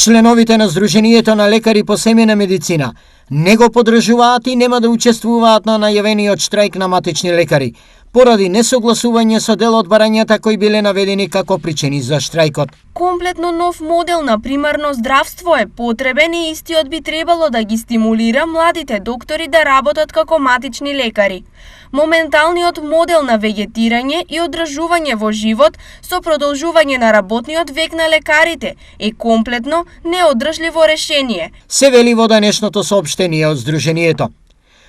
Членовите на Сдруженијето на лекари по семејна медицина не го поддржуваат и нема да учествуваат на најавениот штрајк на матични лекари, поради несогласување со дел од барањата кои биле наведени како причини за штрајкот. Комплетно нов модел на примарно здравство е потребен и истиот би требало да ги стимулира младите доктори да работат како матични лекари. Моменталниот модел на вегетирање и одржување во живот со продолжување на работниот век на лекарите е комплетно неодржливо решение, се вели во денешното соопштение од Сдруженијето.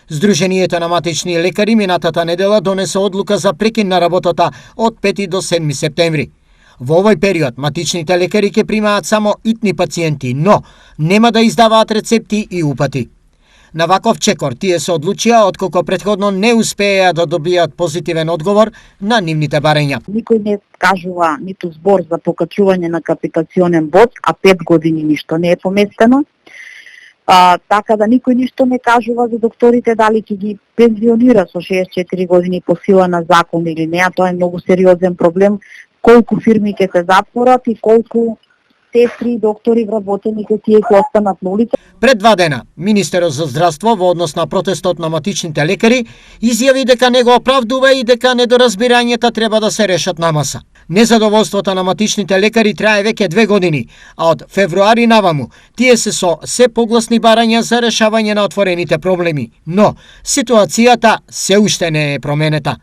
Сдруженијето на матични лекари минатата недела донесе одлука за прекин на работата од 5 до 7 септември. Во овој период матичните лекари ќе примаат само итни пациенти, но нема да издаваат рецепти и упати. На ваков чекор тие се одлучија откако претходно не успеа да добијат позитивен одговор на нивните барања. Никој не кажува ниту збор за покачување на капитационен бод, а 5 години ништо не е поместено. Така да никој ништо не кажува за докторите дали ќе ги пензионира со 64 години по сила на закон или не, а тоа е многу сериозен проблем. Колку фирми ќе се затворат и колку сестри и доктори вработени тие ќе останат на улица. Пред 2 дена, министерот за здравство во однос на протестот на матичните лекари изјави дека не го оправдува и дека недоразбирањата треба да се решат на маса. Незадоволството на матичните лекари трае веќе 2 години, а од февруари наваму тие се со се погласни барања за решавање на отворените проблеми, но ситуацијата се уште не е променета.